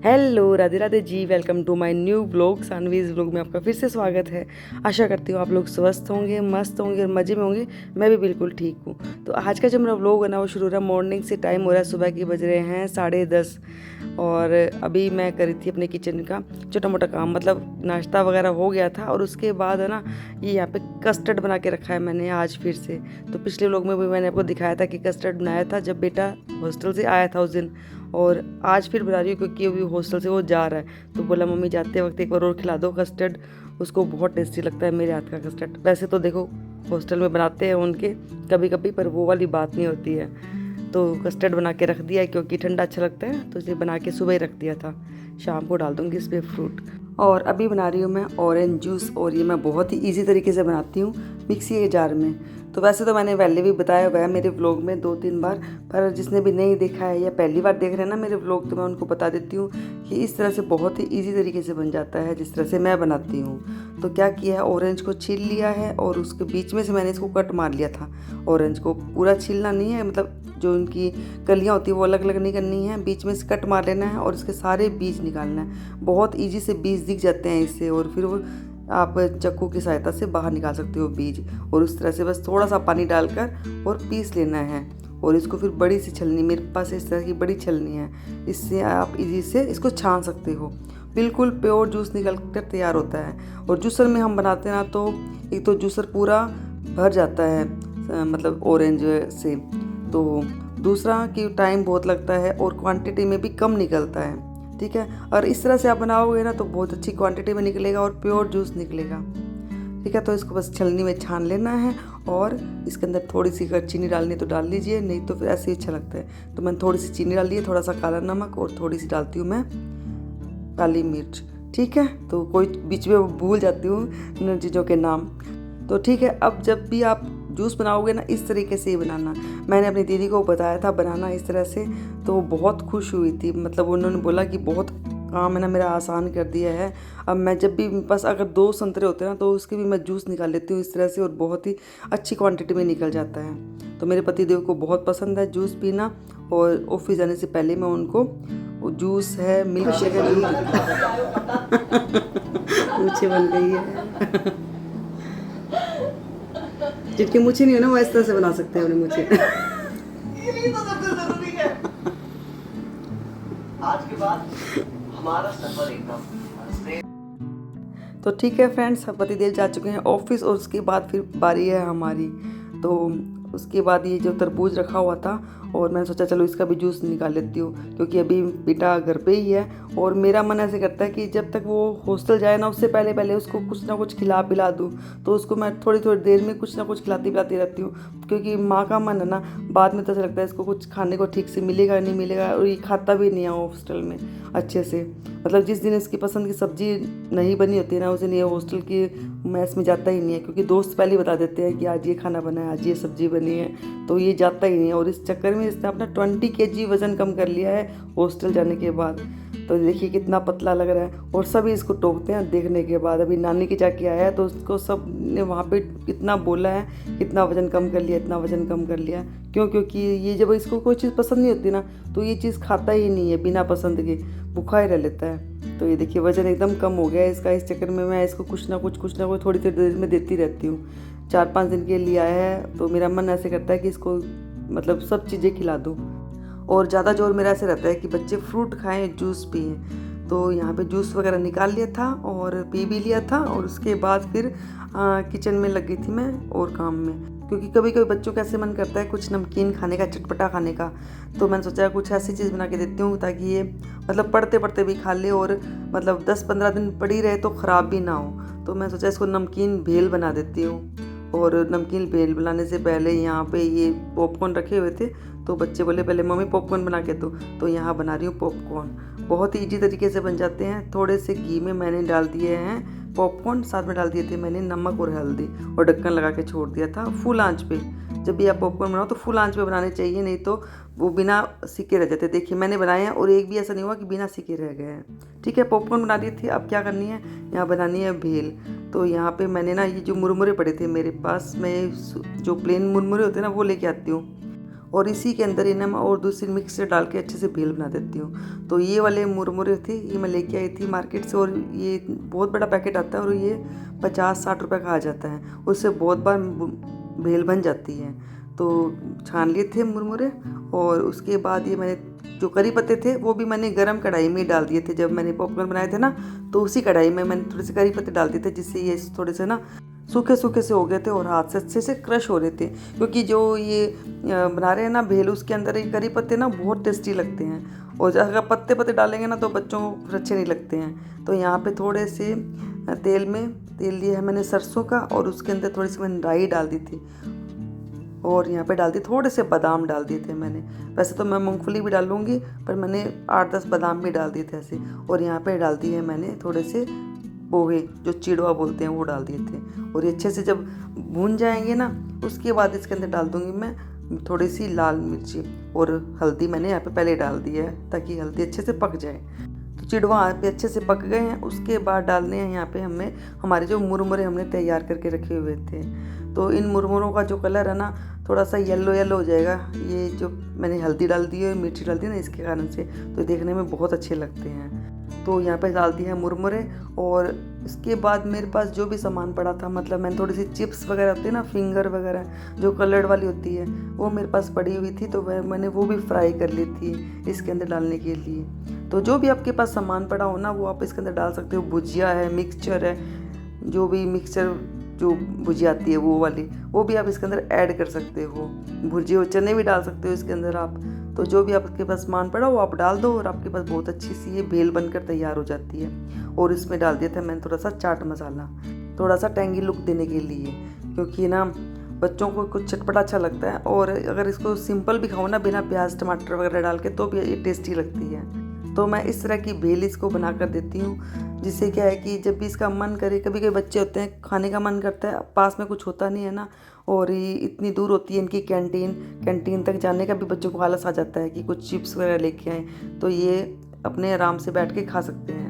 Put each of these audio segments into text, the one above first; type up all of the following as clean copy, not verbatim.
Hello Radhe Radhe ji, welcome to my new vlog. Saanvi's vlog में आपका फिर से स्वागत है। आशा करती हूँ आप लोग स्वस्थ होंगे, मस्त होंगे और मज़े में होंगे। मैं भी बिल्कुल ठीक हूँ। तो आज का जो मेरा व्लॉग है ना वो शुरू हो रहा है मॉर्निंग से। टाइम हो रहा है सुबह के, बज रहे हैं 10:30 और अभी मैं करी थी अपने किचन का छोटा मोटा काम, मतलब नाश्ता वगैरह हो गया था। और उसके बाद है ना ये यहाँ पे कस्टर्ड बना के रखा है मैंने आज फिर से। तो पिछले व्लॉग में भी मैंने आपको दिखाया था कि कस्टर्ड बनाया था जब बेटा हॉस्टल से आया था उस दिन, और आज फिर बना रही हूँ क्योंकि अभी हॉस्टल से वो जा रहा है। तो बोला मम्मी जाते वक्त एक बार और खिला दो कस्टर्ड, उसको बहुत टेस्टी लगता है मेरे हाथ का कस्टर्ड। वैसे तो देखो हॉस्टल में बनाते हैं उनके कभी कभी, पर वो वाली बात नहीं होती है। तो कस्टर्ड बना के रख दिया है क्योंकि ठंडा अच्छा लगता है, तो इसलिए बना के सुबह ही रख दिया था। शाम को डाल दूँगी इस पर फ्रूट। और अभी बना रही हूँ मैं ऑरेंज जूस, और ये मैं बहुत ही इजी तरीके से बनाती हूँ मिक्सी के जार में। तो वैसे तो मैंने पहले भी बताया हुआ है मेरे व्लॉग में 2-3 बार, पर जिसने भी नहीं देखा है या पहली बार देख रहे हैं ना मेरे व्लॉग, तो मैं उनको बता देती हूँ कि इस तरह से बहुत ही इजी तरीके से बन जाता है जिस तरह से मैं बनाती हूँ। तो क्या किया है, ऑरेंज को छील लिया है और उसके बीच में से मैंने इसको कट मार लिया था। ऑरेंज को पूरा छीलना नहीं है, मतलब जो उनकी कलियाँ होती है वो अलग अलग नहीं करनी है, बीच में से कट मार लेना है और इसके सारे बीज निकालना है। बहुत ईजी से बीज दिख जाते हैं इससे, और फिर वो आप चाकू की सहायता से बाहर निकाल सकते हो बीज। और उस तरह से बस थोड़ा सा पानी डालकर और पीस लेना है। और इसको फिर बड़ी सी छलनी, मेरे पास इस तरह की बड़ी छलनी है, इससे आप इजी से इसको छान सकते हो। बिल्कुल प्योर जूस निकल कर तैयार होता है। और जूसर में हम बनाते हैं ना, तो एक तो जूसर पूरा भर जाता है मतलब ऑरेंज से, तो दूसरा कि टाइम बहुत लगता है और क्वांटिटी में भी कम निकलता है। ठीक है, और इस तरह से आप बनाओगे ना तो बहुत अच्छी क्वांटिटी में निकलेगा और प्योर जूस निकलेगा। ठीक है, तो इसको बस छलनी में छान लेना है, और इसके अंदर थोड़ी सी अगर चीनी डालनी है तो डाल लीजिए, नहीं तो फिर ऐसे ही अच्छा लगता है। तो मैंने थोड़ी सी चीनी डाल ली है, थोड़ा सा काला नमक, और थोड़ी सी डालती हूँ मैं काली मिर्च। ठीक है, तो कोई बीच में भूल जाती हूँ इन चीज़ों के नाम। तो ठीक है, अब जब भी आप जूस बनाओगे ना इस तरीके से ही बनाना। मैंने अपनी दीदी को बताया था बनाना इस तरह से, तो वो बहुत खुश हुई थी। मतलब उन्होंने बोला कि बहुत काम है ना मेरा आसान कर दिया है। अब मैं जब भी बस अगर 2 संतरे होते हैं ना तो उसके भी मैं जूस निकाल लेती हूँ इस तरह से, और बहुत ही अच्छी क्वांटिटी में निकल जाता है। तो मेरे पतिदेव को बहुत पसंद है जूस पीना, और ऑफिस जाने से पहले मैं उनको वो जूस है, मिल्क शेक है, जरूर मुझे बन गई है जिनकी मुझे नहीं है ना वो इस तरह से बना सकते हैं अपने मुझे। ये तो सबसे जरूरी है। आज के बाद हमारा सफर एकदम। तो ठीक है फ्रेंड्स, पतिदेव जा चुके हैं ऑफिस, और उसके बाद फिर बारी है हमारी। तो उसके बाद ये जो तरबूज रखा हुआ था, और मैंने सोचा चलो इसका भी जूस निकाल लेती हूँ, क्योंकि अभी बेटा घर पे ही है। और मेरा मन ऐसे करता है कि जब तक वो हॉस्टल जाए ना उससे पहले पहले उसको कुछ ना कुछ खिला पिला दूँ। तो उसको मैं थोड़ी थोड़ी देर में कुछ ना कुछ खिलाती पिलाती रहती हूँ, क्योंकि माँ का मन है ना, बाद में तो ऐसा लगता है इसको कुछ खाने को ठीक से मिलेगा नहीं मिलेगा, और ये खाता भी नहीं है हॉस्टल में अच्छे से। मतलब जिस दिन इसकी पसंद की सब्जी नहीं बनी होती है ना, उस दिन ये हॉस्टल की मैस में जाता ही नहीं है, क्योंकि दोस्त पहले ही बता देते हैं कि आज ये खाना बना है, आज ये सब्जी बनी है, तो ये जाता ही नहीं है। और इस चक्कर में इसने अपना 20 kg वज़न कम कर लिया है हॉस्टल जाने के बाद। तो देखिए कितना पतला लग रहा है, और सभी इसको टोकते हैं देखने के बाद। अभी नानी के जाके आया है तो उसको सब ने वहाँ पे इतना बोला है, इतना वज़न कम कर लिया, इतना वज़न कम कर लिया। क्योंकि ये जब इसको कोई चीज़ पसंद नहीं होती ना तो ये चीज़ खाता ही नहीं है, बिना पसंद के भूखा ही रह लेता है। तो ये देखिए वज़न एकदम कम हो गया है इसका। इस चक्कर में मैं इसको कुछ ना कुछ थोड़ी थोड़ी देर में देती रहती हूँ। 4-5 दिन के लिए आया है, तो मेरा मन ऐसे करता है कि इसको मतलब सब चीज़ें खिला दूँ। और ज़्यादा जोर मेरा ऐसे रहता है कि बच्चे फ्रूट खाएं, जूस पिएं। तो यहाँ पे जूस वगैरह निकाल लिया था और पी भी लिया था, और उसके बाद फिर किचन में लग गई थी मैं और काम में। क्योंकि कभी कभी बच्चों का ऐसे मन करता है कुछ नमकीन खाने का, चटपटा खाने का। तो मैंने सोचा कुछ ऐसी चीज़ बना के देती हूँ ताकि ये मतलब पढ़ते पढ़ते भी खा ले, और मतलब 10-15 दिन पड़ी रहे तो ख़राब भी ना हो। तो मैं सोचा इसको नमकीन भेल बना देती हूँ। और नमकीन भेल बनाने से पहले यहाँ पे ये पॉपकॉर्न रखे हुए थे, तो बच्चे बोले पहले मम्मी पॉपकॉर्न बना के दो, तो यहाँ बना रही हूँ पॉपकॉर्न। बहुत ही ईजी तरीके से बन जाते हैं। थोड़े से घी में मैंने डाल दिए हैं पॉपकॉर्न, साथ में डाल दिए थे मैंने नमक और हल्दी, और ढक्कन लगा के छोड़ दिया था फुल आंच पे। जब भी आप पॉपकॉर्न बनाओ तो फुल आंच पे बनाने चाहिए, नहीं तो वो बिना सिके रह जाते। देखिए मैंने बनाए हैं और एक भी ऐसा नहीं हुआ कि बिना सिके रह गए हैं। ठीक है, पॉपकॉर्न बना दी थी। अब क्या करनी है, यहाँ बनानी है भेल। तो यहाँ पे मैंने ना ये जो मुरमुरे पड़े थे मेरे पास, मैं जो प्लेन मुरमुरे होते हैं ना वो लेके आती हूँ, और इसी के अंदर ही ना मैं और दूसरी मिक्सर डाल के अच्छे से भेल बना देती हूँ। तो ये वाले मुरमुरे थे, ये मैं लेके आई थी मार्केट से, और ये बहुत बड़ा पैकेट आता है और ये 50-60 रुपये का आ जाता है। उससे बहुत बार भेल बन जाती है। तो छान लिए थे मुरमुरे, और उसके बाद ये मैंने जो करी पत्ते थे वो भी मैंने गरम कढ़ाई में डाल दिए थे। जब मैंने पॉपकॉर्न बनाए थे ना, तो उसी कढ़ाई में मैंने थोड़े से करी पत्ते डाल दिए थे, जिससे ये थोड़े से ना सूखे सूखे से हो गए थे और हाथ से अच्छे से क्रश हो रहे थे। क्योंकि जो ये बना रहे हैं ना भेल, उसके अंदर ये करी पत्ते ना बहुत टेस्टी लगते हैं, और अगर पत्ते पत्ते डालेंगे ना तो बच्चों को फिर अच्छे नहीं लगते हैं। तो यहाँ पे थोड़े से तेल लिया है मैंने सरसों का, और उसके अंदर थोड़ी सी मैंने राई डाल दी थी, और यहाँ पे डाल दिए थोड़े से बादाम डाल दिए थे मैंने। वैसे तो मैं मूंगफली भी डालूंगी, पर मैंने 8-10 बादाम भी डाल दिए थे ऐसे। और यहाँ पे डाल दिए मैंने थोड़े से पोहे, जो चिड़वा बोलते हैं, वो डाल दिए थे। और ये अच्छे से जब भून जाएंगे ना, उसके बाद इसके अंदर डाल दूंगी मैं थोड़ी सी लाल मिर्ची, और हल्दी मैंने यहाँ पे पहले डाल दी है ताकि हल्दी अच्छे से पक जाए। तो चिड़वा यहाँ पे अच्छे से पक गए हैं। उसके बाद डालने हैं यहाँ पे हमें हमारे जो मुरमुरे हमने तैयार करके रखे हुए थे। तो इन मुरमुरों का जो कलर है ना, थोड़ा सा येलो येलो हो जाएगा। ये जो मैंने हल्दी डाल दी है, मिर्ची डाल दी ना, इसके कारण से तो देखने में बहुत अच्छे लगते हैं। तो यहाँ पे डाल दिए हैं मुरमुरे, और इसके बाद मेरे पास जो भी सामान पड़ा था, मतलब मैंने थोड़ी सी चिप्स वगैरह होती है ना, फिंगर वगैरह जो कलर्ड वाली होती है, वो मेरे पास पड़ी हुई थी। तो मैंने वो भी फ्राई कर ली थी इसके अंदर डालने के लिए। तो जो भी आपके पास सामान पड़ा हो ना, वो आप इसके अंदर डाल सकते हो। भुजिया है, मिक्सचर है, जो भी मिक्सचर जो भुजिया आती है वो वाली, वो भी आप इसके अंदर ऐड कर सकते हो। भुजिया चने भी डाल सकते हो इसके अंदर आप। तो जो भी आपके पास सामान पड़ा वो आप डाल दो, और आपके पास बहुत अच्छी सी ये भेल बनकर तैयार हो जाती है। और इसमें डाल दिया था मैंने थोड़ा सा चाट मसाला, थोड़ा सा टैंगी लुक देने के लिए, क्योंकि ना बच्चों को कुछ चटपटा अच्छा लगता है। और अगर इसको सिंपल भी खाओ ना, बिना प्याज टमाटर वगैरह डाल के, तो भी ये टेस्टी लगती है। तो मैं इस तरह की भेल इसको बना कर देती हूँ, जिससे क्या है कि जब भी इसका मन करे, कभी कभी बच्चे होते हैं खाने का मन करता है, पास में कुछ होता नहीं है ना, और ये इतनी दूर होती है इनकी कैंटीन तक जाने का भी बच्चों को आलस आ जाता है कि कुछ चिप्स वगैरह लेके आएँ, तो ये अपने आराम से बैठ के खा सकते हैं।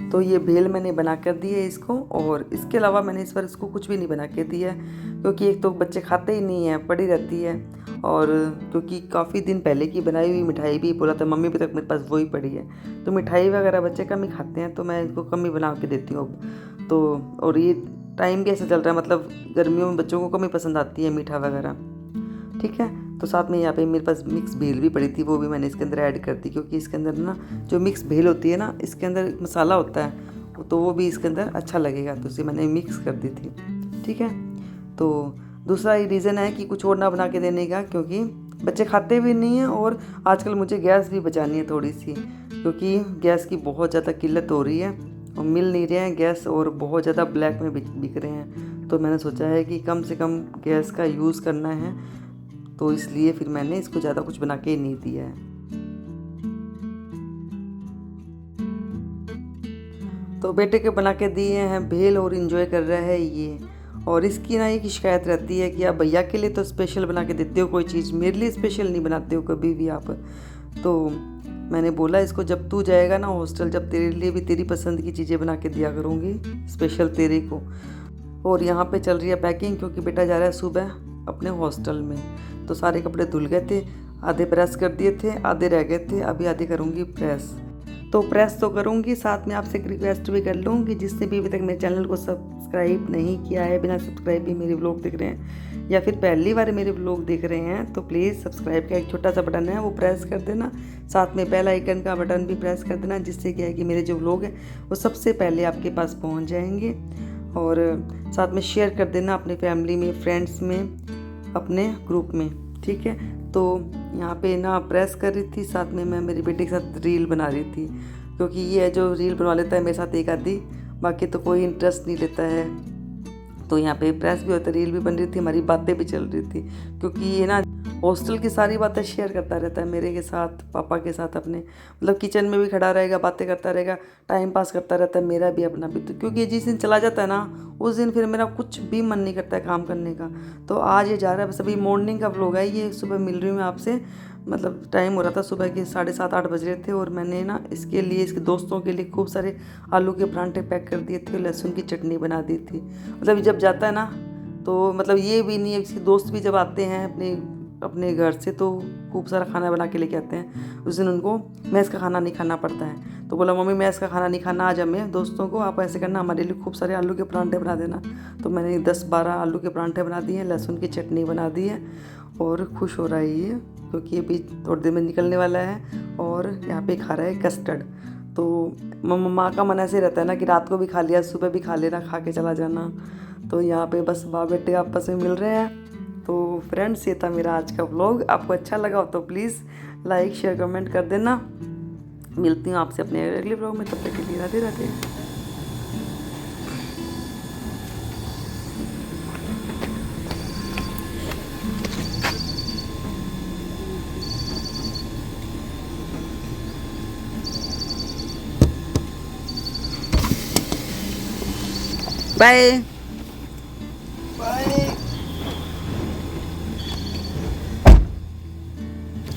तो ये भेल मैंने बना कर दी है इसको, और इसके अलावा मैंने इस बार इसको कुछ भी नहीं बना के दिया है, क्योंकि एक तो बच्चे खाते ही नहीं हैं, पड़ी रहती है। और क्योंकि काफ़ी दिन पहले की बनाई हुई मिठाई भी बोला था मम्मी, भी तक मेरे पास वही पड़ी है। तो मिठाई वगैरह बच्चे कम ही खाते हैं, तो मैं इसको कम ही बना के देती हूँ अब तो। और ये टाइम भी ऐसा चल रहा है, मतलब गर्मियों में बच्चों को कम ही पसंद आती है मीठा वगैरह, ठीक है। तो साथ में यहाँ पे मेरे पास मिक्स भेल भी पड़ी थी, वो भी मैंने इसके अंदर ऐड कर दी, क्योंकि इसके अंदर ना जो मिक्स भेल होती है ना, इसके अंदर मसाला होता है, तो वो भी इसके अंदर अच्छा लगेगा, तो इसे मैंने मिक्स कर दी थी, ठीक है। तो दूसरा ये रीज़न है कि कुछ और ना बना के देने का, क्योंकि बच्चे खाते भी नहीं हैं, और आजकल मुझे गैस भी बचानी है थोड़ी सी, क्योंकि गैस की बहुत ज़्यादा किल्लत हो रही है और मिल नहीं रहे हैं गैस, और बहुत ज़्यादा ब्लैक में बिक रहे हैं। तो मैंने सोचा है कि कम से कम गैस का यूज़ करना है, तो इसलिए फिर मैंने इसको ज़्यादा कुछ बना के नहीं दिया है। तो बेटे के बना के दिए हैं भेल, और इन्जॉय कर रहा है ये। और इसकी ना एक शिकायत रहती है कि आप भैया के लिए तो स्पेशल बना के देते हो कोई चीज़, मेरे लिए स्पेशल नहीं बनाते हो कभी भी आप। तो मैंने बोला इसको, जब तू जाएगा ना हॉस्टल, जब तेरे लिए भी तेरी पसंद की चीज़ें बना के दिया करूँगी स्पेशल तेरे को। और यहाँ पे चल रही है पैकिंग, क्योंकि बेटा जा रहा है सुबह अपने हॉस्टल में। तो सारे कपड़े धुल गए थे, आधे प्रेस कर दिए थे, आधे रह गए थे, अभी आधे करूँगी प्रेस। तो प्रेस तो करूँगी, साथ में आपसे एक रिक्वेस्ट भी कर लूँगी, जिसने भी अभी तक मेरे चैनल को सब्सक्राइब नहीं किया है, बिना सब्सक्राइब भी मेरे व्लॉग देख रहे हैं, या फिर पहली बार मेरे व्लॉग देख रहे हैं, तो प्लीज़ सब्सक्राइब का एक छोटा सा बटन है वो प्रेस कर देना, साथ में बेल आइकन का बटन भी प्रेस कर देना, जिससे क्या है कि मेरे जो व्लॉग हैं वो सबसे पहले आपके पास पहुँच जाएंगे। और साथ में शेयर कर देना अपनी फैमिली में, फ्रेंड्स में, अपने ग्रुप में, ठीक है। तो यहाँ पे ना प्रेस कर रही थी, साथ में मैं मेरी बेटी के साथ रील बना रही थी, क्योंकि ये जो रील बनवा लेता है मेरे साथ एक आधी, बाकी तो कोई इंटरेस्ट नहीं लेता है। तो यहाँ पे प्रेस भी होता है, रील भी बन रही थी, हमारी बातें भी चल रही थी, क्योंकि ये ना हॉस्टल की सारी बातें शेयर करता रहता है मेरे के साथ, पापा के साथ अपने, मतलब किचन में भी खड़ा रहेगा, बातें करता रहेगा, टाइम पास करता रहता है, मेरा भी अपना भी। तो क्योंकि जिस दिन चला जाता है ना, उस दिन फिर मेरा कुछ भी मन नहीं करता है काम करने का। तो आज ये जा रहा है, बस अभी मॉर्निंग का व्लॉग है ये, सुबह मिल रही हूँ मैं आपसे, मतलब टाइम हो रहा था सुबह के 7:30-8 बज रहे थे, और मैंने ना इसके लिए, इसके दोस्तों के लिए खूब सारे आलू के परांठे पैक कर दिए थे, लहसुन की चटनी बना दी थी। मतलब जब जाता है ना, तो मतलब ये भी नहीं है, इसके दोस्त भी जब आते हैं अपने अपने घर से तो खूब सारा खाना बना के लेके आते हैं। उस दिन उनको मैस का खाना नहीं खाना पड़ता है। तो बोला मम्मी मैस का खाना नहीं खाना, आज हमें दोस्तों को आप ऐसे करना, हमारे लिए खूब सारे आलू के परांठे बना देना। तो मैंने 10-12 आलू के परांठे बना दिए, लहसुन की चटनी बना दी है और खुश हो रहा है ये, क्योंकि ये भी थोड़ी देर में निकलने वाला है। और यहाँ पे खा रहा है कस्टर्ड। तो माँ का मन ऐसे रहता है ना कि रात को भी खा लिया, सुबह भी खा लेना, खा के चला जाना। तो यहाँ पे बस बाप बेटे आपस में मिल रहे हैं। तो फ्रेंड्स, ये था मेरा आज का व्लॉग। आपको अच्छा लगा हो तो प्लीज़ लाइक शेयर कमेंट कर देना। मिलती हूँ आपसे अपने अगले व्लॉग में, तब तक के लिए राधे राधे। Bye bye.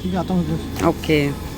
ठीक है, आता हूँ। ओके।